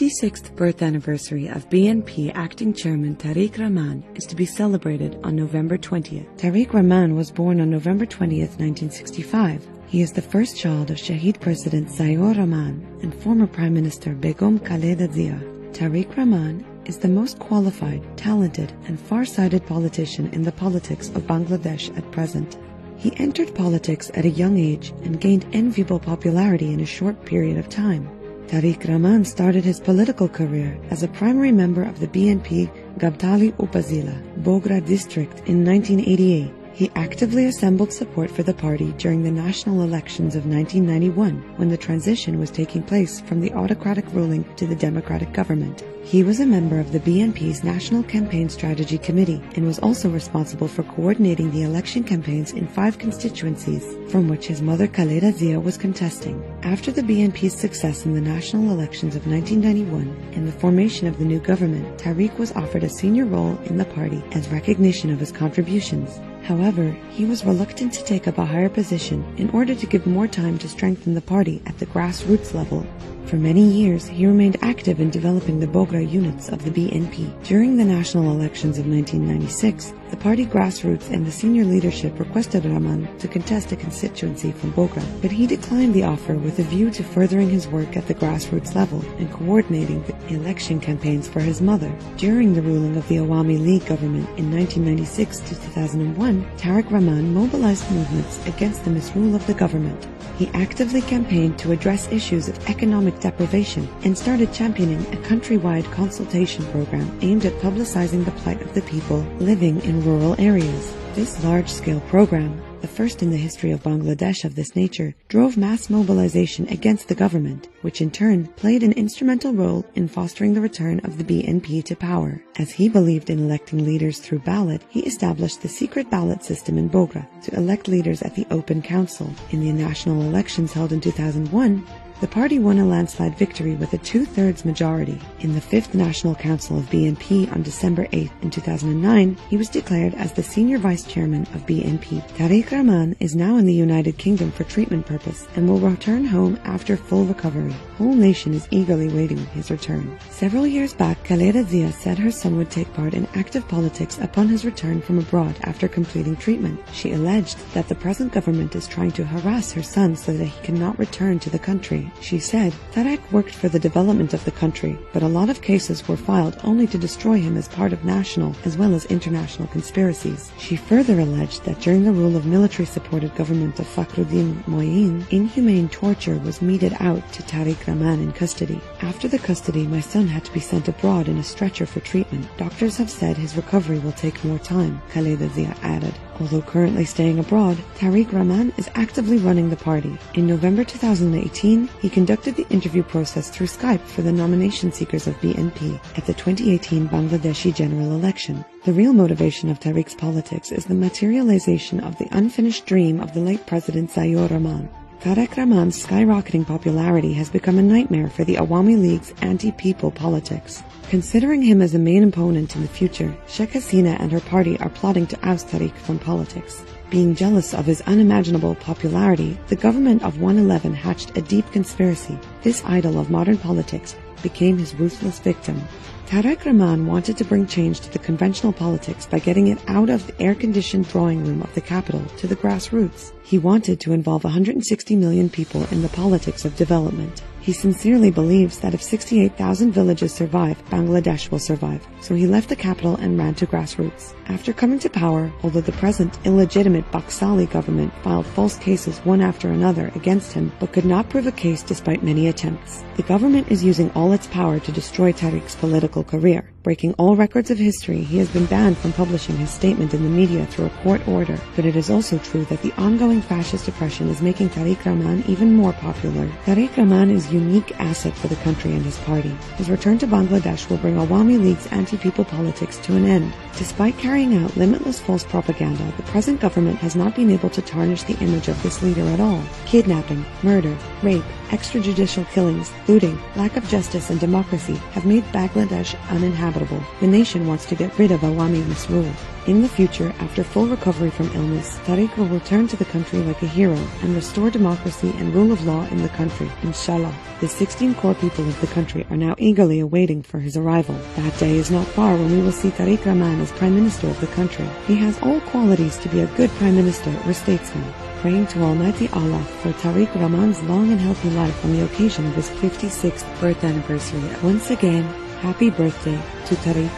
56th birth anniversary of BNP acting chairman Tariq Rahman is to be celebrated on November 20th. Tariq Rahman was born on November 20th, 1965. He is the first child of Shaheed President Ziaur Rahman and former Prime Minister Begum Khaleda Zia. Tariq Rahman is the most qualified, talented, and far-sighted politician in the politics of Bangladesh at present. He entered politics at a young age and gained enviable popularity in a short period of time. Tariq Rahman started his political career as a primary member of the BNP Gabtali Upazila, Bogra district in 1988. He actively assembled support for the party during the national elections of 1991, when the transition was taking place from the autocratic ruling to the democratic government. He was a member of the BNP's National Campaign Strategy Committee and was also responsible for coordinating the election campaigns in 5 constituencies, from which his mother Khaleda Zia was contesting. After the BNP's success in the national elections of 1991 and the formation of the new government, Tariq was offered a senior role in the party as recognition of his contributions. However, he was reluctant to take up a higher position in order to give more time to strengthen the party at the grassroots level. For many years, he remained active in developing the Bogra units of the BNP. During the national elections of 1996, the party grassroots and the senior leadership requested Rahman to contest a constituency from Bogra, but he declined the offer with a view to furthering his work at the grassroots level and coordinating the election campaigns for his mother. During the ruling of the Awami League government in 1996 to 2001, Tariq Rahman mobilized movements against the misrule of the government. He actively campaigned to address issues of economic deprivation and started championing a countrywide consultation program aimed at publicizing the plight of the people living in rural areas. This large-scale program, the first in the history of Bangladesh of this nature, drove mass mobilization against the government, which in turn played an instrumental role in fostering the return of the BNP to power. As he believed in electing leaders through ballot, he established the secret ballot system in Bogra to elect leaders at the Open Council. In the national elections held in 2001, the party won a landslide victory with a 2/3 majority. In the 5th National Council of BNP on December 8 in 2009, he was declared as the senior vice chairman of BNP. Tariq Rahman is now in the United Kingdom for treatment purpose and will return home after full recovery. The whole nation is eagerly waiting his return. Several years back, Khaleda Zia said her son would take part in active politics upon his return from abroad after completing treatment. She alleged that the present government is trying to harass her son so that he cannot return to the country. She said, Tariq worked for the development of the country, but a lot of cases were filed only to destroy him as part of national as well as international conspiracies. She further alleged that during the rule of military-supported government of Fakhruddin Moin, inhumane torture was meted out to Tariq Rahman in custody. After the custody, my son had to be sent abroad in a stretcher for treatment. Doctors have said his recovery will take more time, Khaleda Zia added. Although currently staying abroad, Tariq Rahman is actively running the party. In November 2018, he conducted the interview process through Skype for the nomination seekers of BNP at the 2018 Bangladeshi general election. The real motivation of Tariq's politics is the materialization of the unfinished dream of the late President Ziaur Rahman. Tariq Rahman's skyrocketing popularity has become a nightmare for the Awami League's anti-people politics. Considering him as a main opponent in the future, Sheikh Hasina and her party are plotting to oust Tariq from politics. Being jealous of his unimaginable popularity, the government of 111 hatched a deep conspiracy. This idol of modern politics became his ruthless victim. Tariq Rahman wanted to bring change to the conventional politics by getting it out of the air-conditioned drawing room of the capital to the grassroots. He wanted to involve 160 million people in the politics of development. He sincerely believes that if 68,000 villages survive, Bangladesh will survive. So he left the capital and ran to grassroots. After coming to power, although the present illegitimate Baksali government filed false cases one after another against him, but could not prove a case despite many attempts. The government is using all its power to destroy Tariq's political career. Breaking all records of history, he has been banned from publishing his statement in the media through a court order. But it is also true that the ongoing fascist oppression is making Tariq Rahman even more popular. Tariq Rahman is a unique asset for the country and his party. His return to Bangladesh will bring Awami League's anti-people politics to an end. Despite carrying out limitless false propaganda, the present government has not been able to tarnish the image of this leader at all. Kidnapping, murder, rape, Extrajudicial killings, looting, lack of justice and democracy have made Bangladesh uninhabitable. The nation wants to get rid of Awami misrule. In the future, after full recovery from illness, Tariq will return to the country like a hero and restore democracy and rule of law in the country, inshallah. The 16 core people of the country are now eagerly awaiting for his arrival. That day is not far when we will see Tariq Rahman as Prime Minister of the country. He has all qualities to be a good Prime Minister or statesman. Praying to Almighty Allah for Tariq Rahman's long and healthy life on the occasion of his 56th birth anniversary. Once again, happy birthday to Tariq.